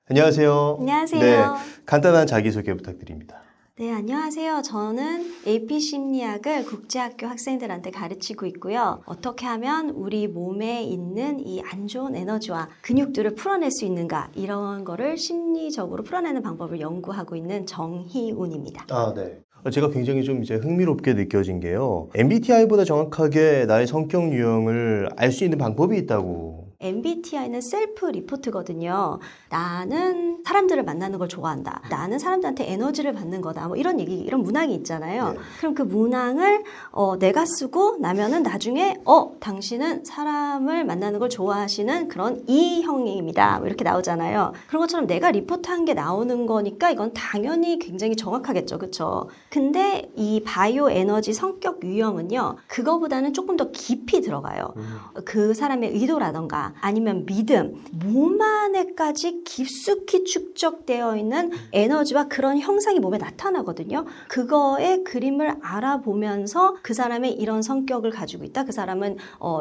안녕하세요. 안녕하세요. 네, 간단한 자기소개 부탁드립니다. 네, 안녕하세요. 저는 AP 심리학을 국제학교 학생들한테 가르치고 있고요. 어떻게 하면 우리 몸에 있는 이 안 좋은 에너지와 근육들을 풀어낼 수 있는가, 이런 거를 심리적으로 풀어내는 방법을 연구하고 있는 정희운입니다. 네. 제가 굉장히 좀 이제 흥미롭게 느껴진 게요. MBTI보다 정확하게 나의 성격 유형을 알 수 있는 방법이 있다고. MBTI는 셀프 리포트거든요. 나는 사람들을 만나는 걸 좋아한다. 나는 사람들한테 에너지를 받는 거다. 뭐 이런 얘기, 이런 문항이 있잖아요. 네. 그럼 그 문항을 내가 쓰고 나면은 나중에 당신은 사람을 만나는 걸 좋아하시는 그런 E형입니다. 뭐 이렇게 나오잖아요. 그런 것처럼 내가 리포트한 게 나오는 거니까 이건 당연히 굉장히 정확하겠죠. 그렇죠? 근데 이 바이오 에너지 성격 유형은요. 그거보다는 조금 더 깊이 들어가요. 그 사람의 의도라던가 아니면 믿음, 몸 안에까지 깊숙이 축적되어 있는 에너지와 그런 형상이 몸에 나타나거든요. 그거의 그림을 알아보면서 그 사람의 이런 성격을 가지고 있다. 그 사람은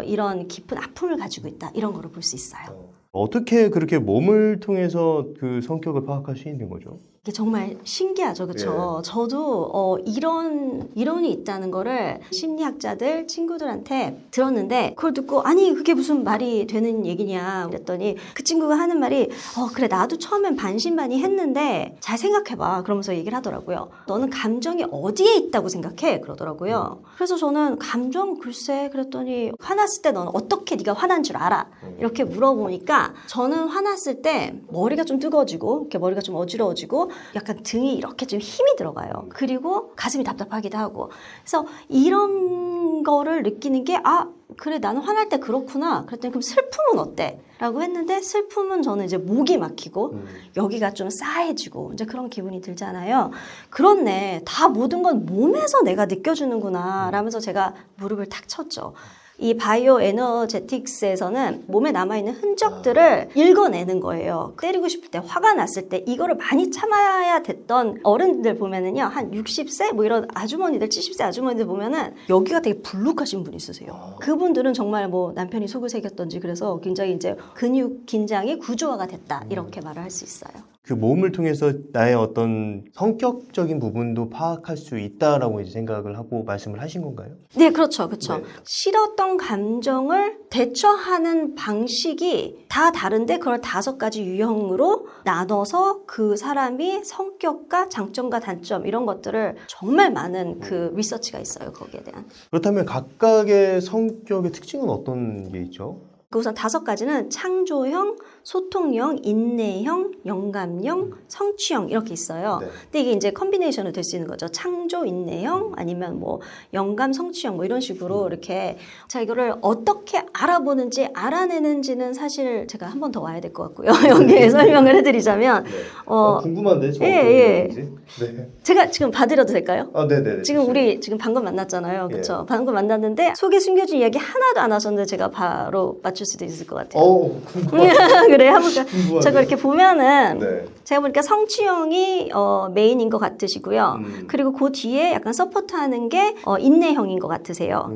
이런 깊은 아픔을 가지고 있다. 이런 거를 볼 수 있어요. 어떻게 그렇게 몸을 통해서 그 성격을 파악할 수 있는 거죠? 이게 정말 신기하죠, 그렇죠? 저도 이런 이론이 있다는 거를 심리학자들 친구들한테 들었는데 그걸 듣고 아니 그게 무슨 말이 되는 얘기냐 그랬더니 그 친구가 하는 말이 그래 나도 처음엔 반신반의했는데 잘 생각해봐 그러면서 얘기를 하더라고요. 너는 감정이 어디에 있다고 생각해? 그러더라고요. 그래서 저는 감정 글쎄 그랬더니 화났을 때 너는 어떻게 네가 화난 줄 알아? 이렇게 물어보니까 저는 화났을 때 머리가 좀 뜨거워지고 이렇게 머리가 좀 어지러워지고 약간 등이 이렇게 좀 힘이 들어가요. 그리고 가슴이 답답하기도 하고. 그래서 이런 거를 느끼는 게 그래 나는 화날 때 그렇구나. 그랬더니 그럼 슬픔은 어때? 라고 했는데 슬픔은 저는 이제 목이 막히고 여기가 좀 싸해지고 이제 그런 기분이 들잖아요. 그렇네. 다 모든 건 몸에서 내가 느껴주는구나 라면서 제가 무릎을 탁 쳤죠. 이 바이오 에너제틱스에서는 몸에 남아있는 흔적들을 읽어내는 거예요. 때리고 싶을 때, 화가 났을 때 이거를 많이 참아야 됐던 어른들 보면은요. 한 60세 뭐 이런 아주머니들, 70세 아주머니들 보면은 여기가 되게 불룩하신 분이 있으세요. 그분들은 정말 뭐 남편이 속을 새겼던지 그래서 굉장히 이제 근육 긴장이 구조화가 됐다. 이렇게 말을 할 수 있어요. 그 몸을 통해서 나의 어떤 성격적인 부분도 파악할 수 있다라고 이제 생각을 하고 말씀을 하신 건가요? 네, 그렇죠. 그렇죠. 네. 싫었던 감정을 대처하는 방식이 다 다른데 그걸 5가지 유형으로 나눠서 그 사람이 성격과 장점과 단점 이런 것들을 정말 많은 그 리서치가 있어요. 거기에 대한. 그렇다면 각각의 성격의 특징은 어떤 게 있죠? 우선 5가지는 창조형, 소통형, 인내형, 영감형, 성취형 이렇게 있어요. 네. 근데 이게 이제 컨비네이션으로 될 수 있는 거죠. 창조, 인내형 아니면 뭐 영감, 성취형 뭐 이런 식으로 이렇게 자 이거를 어떻게 알아보는지 알아내는지는 사실 제가 한 번 더 와야 될 것 같고요. 여기에 설명을 해드리자면 네. 궁금한데 저 예. 네. 제가 지금 봐드려도 될까요? 네네. 지금 우리 지금 방금 만났잖아요. 그렇죠? 방금 만났는데 속에 숨겨진 이야기 하나도 안 하셨는데 제가 바로 맞출 수도 있을 것 같아요. 그래 한번 제가 이렇게 보면은 제가 보니까 성취형이 메인인 것 같으시고요. 그리고 그 뒤에 약간 서포트하는 게 인내형인 것 같으세요.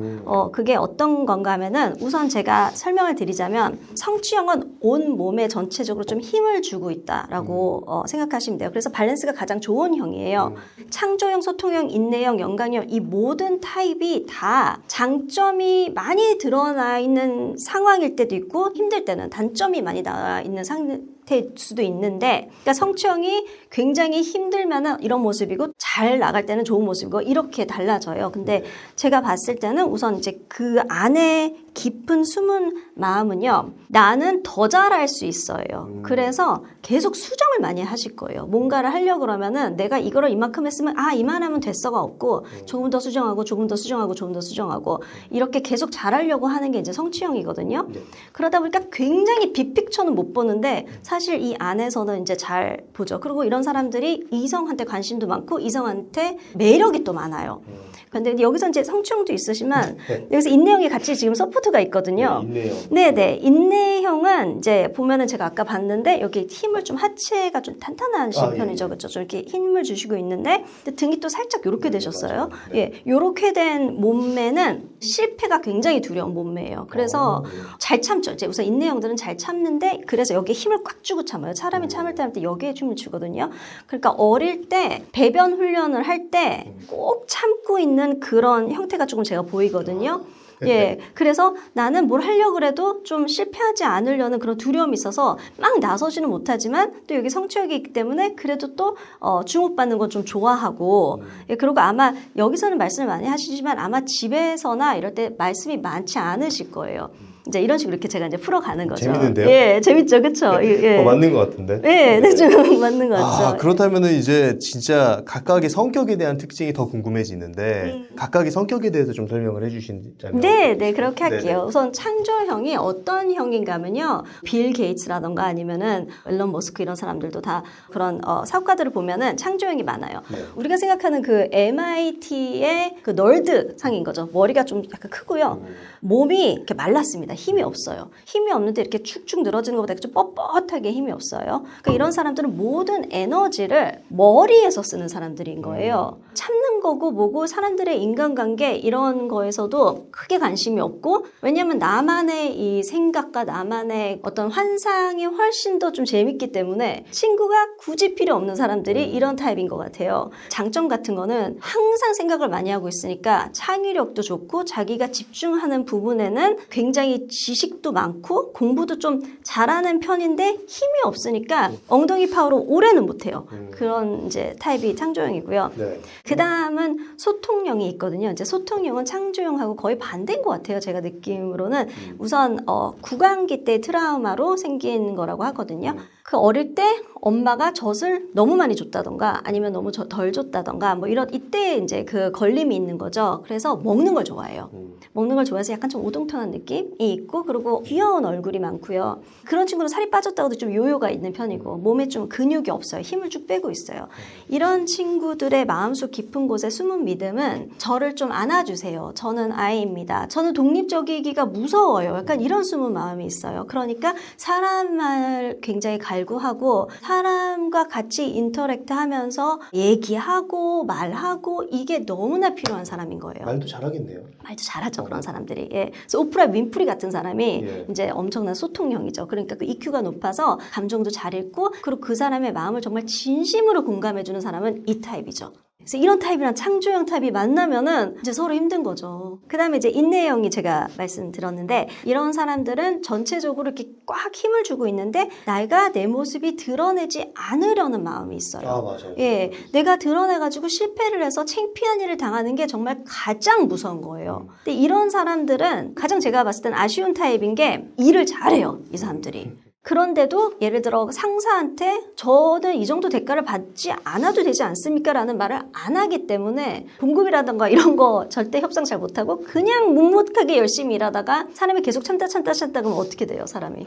그게 어떤 건가 하면은 우선 제가 설명을 드리자면 성취형은 온 몸에 전체적으로 좀 힘을 주고 있다라고 생각하시면 돼요. 그래서 밸런스가 가장 좋은 형이에요. 창조형, 소통형, 인내형, 영감형 이 모든 타입이 다 장점이 많이 드러나 있는 상황일 때도 있고 힘들 때는 단점이 많이 나와 있는 상태일 수도 있는데 그러니까 성취형이 굉장히 힘들면은 이런 모습이고 잘 나갈 때는 좋은 모습이고 이렇게 달라져요. 근데 제가 봤을 때는 우선 이제 그 안에 깊은 숨은 마음은요. 나는 더 잘할 수 있어요. 그래서 계속 수정을 많이 하실 거예요. 뭔가를 하려고 그러면은 내가 이거를 이만큼 했으면 이만하면 됐어가 없고 조금 더 수정하고 조금 더 수정하고 조금 더 수정하고 이렇게 계속 잘하려고 하는 게 이제 성취형이거든요. 그러다 보니까 굉장히 빅픽처는 못 보는데 사실 이 안에서는 이제 잘 보죠. 그리고 이런 사람들이 이성한테 관심도 많고 이성한테 매력이 또 많아요. 근데 여기서 이제 성취형도 있으시면 여기서 인내형이 같이 지금 서포트가 있거든요. 인내형. 네네. 인내형은 이제 보면은 제가 아까 봤는데 여기 힘을 좀 하체가 좀 탄탄하신 편이죠. 그렇죠? 좀 이렇게 힘을 주시고 있는데 근데 등이 또 살짝 이렇게 되셨어요. 예, 이렇게 된 몸매는 실패가 굉장히 두려운 몸매예요. 그래서 잘 참죠. 이제 우선 인내형들은 잘 참는데 그래서 여기에 힘을 꽉 주고 참아요. 사람이 참을 때 할 때 여기에 춤을 추거든요. 그러니까 어릴 때 배변 훈련을 할 때 꼭 참고 있는 그런 형태가 조금 제가 보이거든요. 예, 그래서 나는 뭘 하려고 그래도 좀 실패하지 않으려는 그런 두려움이 있어서 막 나서지는 못하지만 또 여기 성취욕이 있기 때문에 그래도 또 주목받는 건 좀 좋아하고 예, 그리고 아마 여기서는 말씀을 많이 하시지만 아마 집에서나 이럴 때 말씀이 많지 않으실 거예요. 이제 이런 식으로 이렇게 제가 이제 풀어가는 거죠. 재밌는데요? 예, 재밌죠, 그렇죠. 예. 맞는 것 같은데. 예, 네, 좀 맞는 것 같죠. 그렇다면은 이제 진짜 각각의 성격에 대한 특징이 더 궁금해지는데 각각의 성격에 대해서 좀 설명을 해주신다면. 네, 그렇게 할게요. 네네. 우선 창조형이 어떤 형인가 하면요. 빌 게이츠라던가 아니면은 앨런 머스크 이런 사람들도 다 그런 사업가들을 보면은 창조형이 많아요. 네. 우리가 생각하는 그 MIT의 그 널드 상인 거죠. 머리가 좀 약간 크고요. 몸이 이렇게 말랐습니다. 힘이 없어요. 힘이 없는데 이렇게 축축 늘어지는 것보다 좀 뻣뻣하게 힘이 없어요. 그러니까 이런 사람들은 모든 에너지를 머리에서 쓰는 사람들인 거예요. 참는 거고 뭐고 사람들의 인간관계 이런 거에서도 크게 관심이 없고 왜냐하면 나만의 이 생각과 나만의 어떤 환상이 훨씬 더 좀 재밌기 때문에 친구가 굳이 필요 없는 사람들이 이런 타입인 것 같아요. 장점 같은 거는 항상 생각을 많이 하고 있으니까 창의력도 좋고 자기가 집중하는 부분에는 굉장히 지식도 많고 공부도 좀 잘하는 편인데 힘이 없으니까 엉덩이 파워로 오래는 못해요. 그런 이제 타입이 창조형이고요. 네. 그 다음은 소통형이 있거든요. 이제 소통형은 창조형하고 거의 반대인 것 같아요. 제가 느낌으로는 우선 구강기 때 트라우마로 생긴 거라고 하거든요. 그 어릴 때 엄마가 젖을 너무 많이 줬다던가 아니면 너무 덜 줬다던가 뭐 이런 이때 이제 그 걸림이 있는 거죠. 그래서 먹는 걸 좋아해요. 먹는 걸 좋아해서 약간 좀 오동통한 느낌이 있고 그리고 귀여운 얼굴이 많고요. 그런 친구는 살이 빠졌다고도 좀 요요가 있는 편이고 몸에 좀 근육이 없어요. 힘을 쭉 빼고 있어요. 이런 친구들의 마음속 깊은 곳에 숨은 믿음은 저를 좀 안아주세요. 저는 아이입니다. 저는 독립적이기가 무서워요. 약간 이런 숨은 마음이 있어요. 그러니까 사람을 굉장히 갈구하고 사람과 같이 인터랙트 하면서 얘기하고 말하고 이게 너무나 필요한 사람인 거예요. 말도 잘하겠네요. 말도 잘하죠, 그런 사람들이. 예. 그래서 오프라 윈프리 같은 사람이 예. 이제 엄청난 소통형이죠. 그러니까 그 EQ가 높아서 감정도 잘 읽고 그리고 그 사람의 마음을 정말 진심으로 공감해주는 사람은 이 타입이죠. 그래서 이런 타입이랑 창조형 타입이 만나면은 이제 서로 힘든 거죠. 그 다음에 이제 인내형이 제가 말씀드렸는데 이런 사람들은 전체적으로 이렇게 꽉 힘을 주고 있는데 내가 내 모습이 드러내지 않으려는 마음이 있어요. 맞아요. 예, 내가 드러내가지고 실패를 해서 창피한 일을 당하는 게 정말 가장 무서운 거예요. 근데 이런 사람들은 가장 제가 봤을 땐 아쉬운 타입인 게 일을 잘해요, 이 사람들이. 그런데도 예를 들어 상사한테 저는 이 정도 대가를 받지 않아도 되지 않습니까? 라는 말을 안 하기 때문에 봉급이라든가 이런 거 절대 협상 잘 못하고 그냥 묵묵하게 열심히 일하다가 사람이 계속 참다 그러면 어떻게 돼요, 사람이?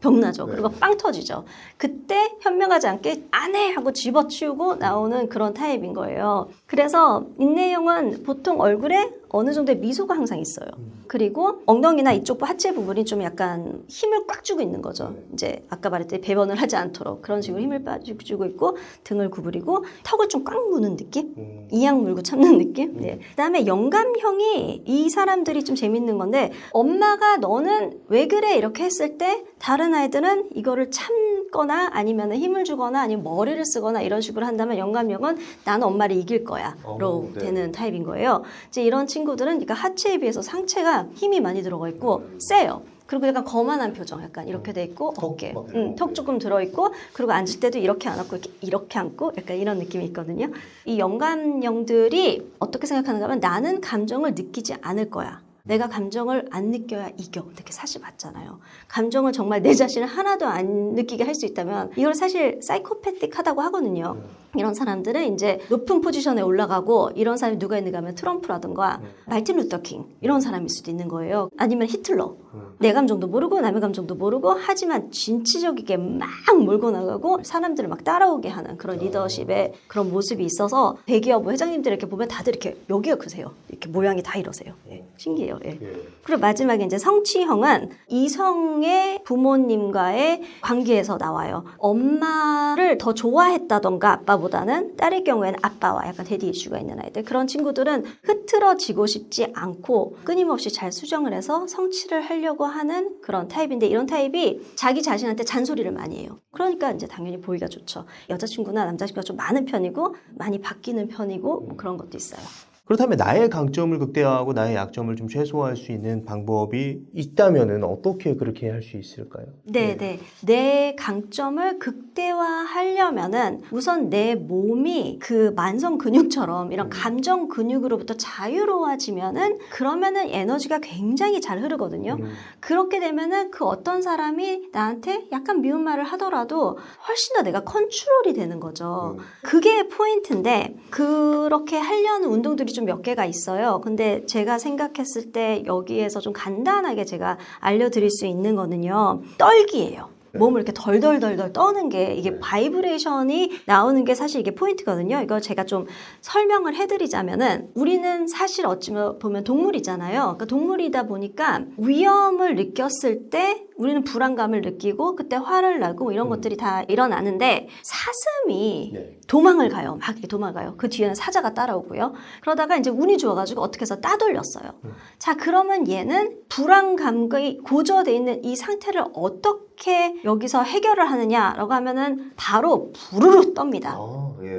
병나죠. 네. 그리고 빵 터지죠. 그때 현명하지 않게 안 해! 하고 집어치우고 나오는 그런 타입인 거예요. 그래서 인내형은 보통 얼굴에 어느 정도의 미소가 항상 있어요. 그리고 엉덩이나 이쪽 하체 부분이 좀 약간 힘을 꽉 주고 있는 거죠. 이제 아까 말했듯이 배번을 하지 않도록 그런 식으로 힘을 주고 있고 등을 구부리고 턱을 좀 꽉 무는 느낌? 이악 물고 참는 느낌? 네. 그다음에 영감형이 이 사람들이 좀 재밌는 건데 엄마가 너는 왜 그래? 이렇게 했을 때 다른 아이들은 이거를 참거나 아니면 힘을 주거나 아니면 머리를 쓰거나 이런 식으로 한다면 영감형은 나는 엄마를 이길 거야로 네. 되는 타입인 거예요. 이제 이런 친구들은 그러니까 하체에 비해서 상체가 힘이 많이 들어가 있고 세요. 그리고 약간 거만한 표정, 약간 이렇게 돼 있고 어깨, 턱 조금 들어 있고 그리고 앉을 때도 이렇게 안 앉고 이렇게 앉고 약간 이런 느낌이 있거든요. 이 영감형들이 어떻게 생각하는가 하면 나는 감정을 느끼지 않을 거야. 내가 감정을 안 느껴야 이겨. 이렇게 사실 맞잖아요. 감정을 정말 내 자신을 하나도 안 느끼게 할 수 있다면 이걸 사실 사이코패틱하다고 하거든요. 이런 사람들은 이제 높은 포지션에 올라가고 이런 사람이 누가 있는가 하면 트럼프라든가 말틴 루터 킹 이런 사람일 수도 있는 거예요. 아니면 히틀러. 내 감정도 모르고 남의 감정도 모르고 하지만 진취적이게 막 몰고 나가고 사람들을 막 따라오게 하는 그런 리더십의 그런 모습이 있어서 대기업 회장님들 이렇게 보면 다들 이렇게 여기가 크세요. 이렇게 모양이 다 이러세요. 신기해요. 예. 그리고 마지막에 이제 성취형은 이성의 부모님과의 관계에서 나와요. 엄마를 더 좋아했다던가 아빠보다 아빠보다는 딸의 경우에는 아빠와 약간 데디 이슈가 있는 아이들, 그런 친구들은 흐트러지고 싶지 않고 끊임없이 잘 수정을 해서 성취를 하려고 하는 그런 타입인데, 이런 타입이 자기 자신한테 잔소리를 많이 해요. 그러니까 이제 당연히 보기가 좋죠. 여자친구나 남자친구가 좀 많은 편이고 많이 바뀌는 편이고 뭐 그런 것도 있어요. 그렇다면 나의 강점을 극대화하고 나의 약점을 좀 최소화할 수 있는 방법이 있다면은 어떻게 그렇게 할 수 있을까요? 네. 내 강점을 극대화하려면은 우선 내 몸이 그 만성 근육처럼 이런 감정 근육으로부터 자유로워지면은, 그러면은 에너지가 굉장히 잘 흐르거든요. 그렇게 되면은 그 어떤 사람이 나한테 약간 미운 말을 하더라도 훨씬 더 내가 컨트롤이 되는 거죠. 그게 포인트인데, 그렇게 하려는 운동들이 좀 몇 개가 있어요. 근데 제가 생각했을 때 여기에서 좀 간단하게 제가 알려드릴 수 있는 거는요, 떨기예요. 몸을 이렇게 덜덜덜덜 떠는 게, 이게 바이브레이션이 나오는 게 사실 이게 포인트거든요. 이거 제가 좀 설명을 해드리자면은, 우리는 사실 어찌 보면 동물이잖아요. 그러니까 동물이다 보니까 위험을 느꼈을 때 우리는 불안감을 느끼고 그때 화를 나고 이런 것들이 다 일어나는데, 사슴이 도망을 가요. 막 이렇게 도망가요. 그 뒤에는 사자가 따라오고요. 그러다가 이제 운이 좋아가지고 어떻게 해서 따돌렸어요. 자, 그러면 얘는 불안감이 고조돼 있는 이 상태를 어떻게 여기서 해결을 하느냐라고 하면은 바로 부르르 떱니다.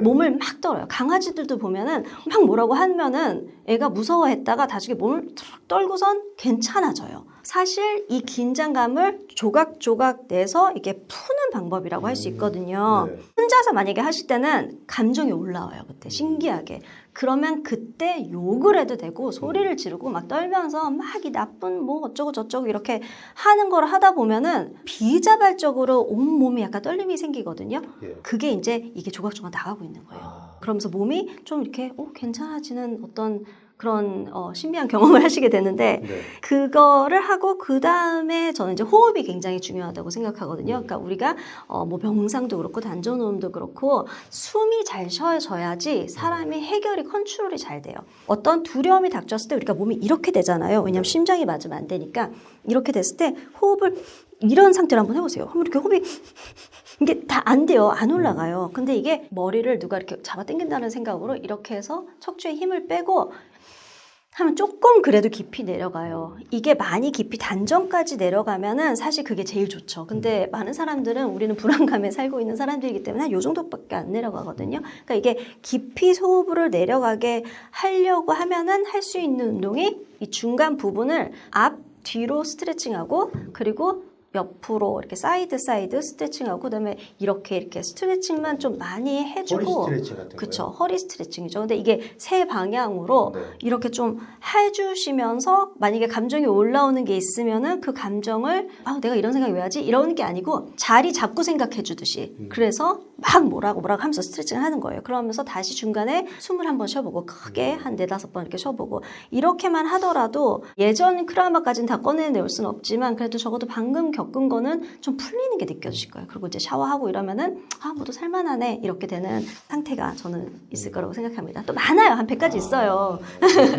몸을 막 떨어요. 강아지들도 보면은 막 뭐라고 하면은 애가 무서워했다가 나중에 몸을 툭 떨고선 괜찮아져요. 사실 이 긴장감을 조각조각 내서 이게 푸는 방법이라고 할 수 있거든요. 혼자서 만약에 하실 때는 감정이 올라와요. 그때 신기하게. 그러면 그때 욕을 해도 되고 소리를 지르고 막 떨면서 막 이 나쁜 뭐 어쩌고 저쩌고 이렇게 하는 걸 하다 보면은 비자발적으로 온몸이 약간 떨림이 생기거든요. 그게 이제 이게 조각조각 나가고 있는 거예요. 그러면서 몸이 좀 이렇게 괜찮아지는 어떤 그런 신비한 경험을 하시게 되는데, 그거를 하고 그 다음에 저는 이제 호흡이 굉장히 중요하다고 생각하거든요. 그러니까 우리가 뭐 명상도 그렇고 단전호흡도 그렇고 숨이 잘 쉬어져야지 사람이 해결이 컨트롤이 잘 돼요. 어떤 두려움이 닥쳤을 때 우리가 몸이 이렇게 되잖아요. 왜냐하면 심장이 맞으면 안 되니까. 이렇게 됐을 때 호흡을 이런 상태로 한번 해보세요. 그럼 이렇게 호흡이 이게 다 안 돼요. 안 올라가요. 근데 이게 머리를 누가 이렇게 잡아 당긴다는 생각으로 이렇게 해서 척추에 힘을 빼고 하면 조금 그래도 깊이 내려가요. 이게 많이 깊이 단전까지 내려가면은 사실 그게 제일 좋죠. 근데 많은 사람들은, 우리는 불안감에 살고 있는 사람들이기 때문에 한 요 정도밖에 안 내려가거든요. 그러니까 이게 깊이 호흡을 내려가게 하려고 하면은 할 수 있는 운동이 이 중간 부분을 앞, 뒤로 스트레칭하고, 그리고 옆으로 이렇게 사이드 스트레칭하고, 그다음에 이렇게 스트레칭만 좀 많이 해주고, 허리 스트레칭 같은 그쵸, 허리 스트레칭이죠. 근데 이게 세 방향으로 이렇게 좀 해주시면서, 만약에 감정이 올라오는 게 있으면은 그 감정을 내가 이런 생각이 왜 하지? 이러는 게 아니고 자리 잡고 생각해 주듯이, 그래서 막 뭐라고 하면서 스트레칭을 하는 거예요. 그러면서 다시 중간에 숨을 한번 쉬어보고, 크게 한 4-5번 이렇게 쉬어보고, 이렇게만 하더라도 예전 트라우마까지는 다 꺼내낼 수는 없지만 그래도 적어도 방금 겪은 거는 좀 풀리는 게 느껴지실 거예요. 그리고 이제 샤워하고 이러면은 모두 살만하네 이렇게 되는 상태가 저는 있을 거라고 생각합니다. 또 많아요. 한 100가지 있어요.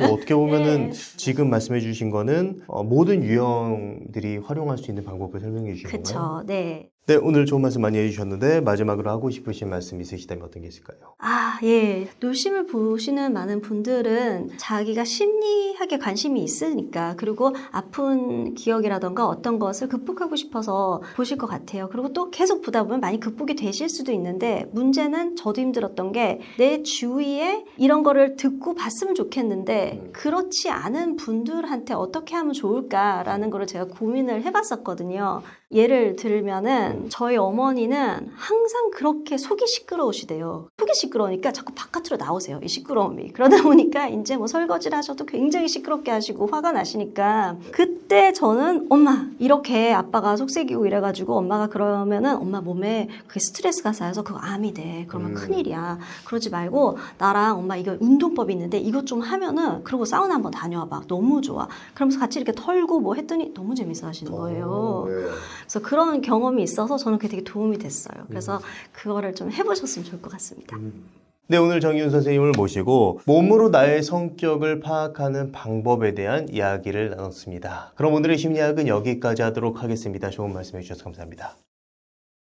뭐 어떻게 보면은 지금 말씀해 주신 거는 모든 유형들이 활용할 수 있는 방법을 설명해 주신 건가요? 그렇죠. 네. 네, 오늘 좋은 말씀 많이 해주셨는데 마지막으로 하고 싶으신 말씀 있으시다면 어떤 게 있을까요? 예. 놀심을 보시는 많은 분들은 자기가 심리학에 관심이 있으니까, 그리고 아픈 기억이라던가 어떤 것을 극복하고 싶어서 보실 것 같아요. 그리고 또 계속 보다 보면 많이 극복이 되실 수도 있는데, 문제는 저도 힘들었던 게 내 주위에 이런 거를 듣고 봤으면 좋겠는데 그렇지 않은 분들한테 어떻게 하면 좋을까라는 거를 제가 고민을 해봤었거든요. 예를 들면은 저희 어머니는 항상 그렇게 속이 시끄러우시대요. 속이 시끄러우니까 자꾸 바깥으로 나오세요. 이 시끄러움이. 그러다 보니까 이제 뭐 설거지를 하셔도 굉장히 시끄럽게 하시고 화가 나시니까, 그때 저는 엄마 이렇게 아빠가 속색이고 이래가지고 엄마가 그러면은 엄마 몸에 그게 스트레스가 쌓여서 그거 암이 돼. 그러면 큰일이야. 그러지 말고 나랑 엄마 이거 운동법이 있는데 이것 좀 하면은, 그러고 사우나 한번 다녀와봐. 너무 좋아. 그러면서 같이 이렇게 털고 뭐 했더니 너무 재밌어 하시는 거예요. 그래서 그런 경험이 있어서 저는 그게 되게 도움이 됐어요. 그래서 그거를 좀 해보셨으면 좋을 것 같습니다. 네, 오늘 정희훈 선생님을 모시고 몸으로 나의 성격을 파악하는 방법에 대한 이야기를 나눴습니다. 그럼 오늘의 심리학은 여기까지 하도록 하겠습니다. 좋은 말씀 해주셔서 감사합니다.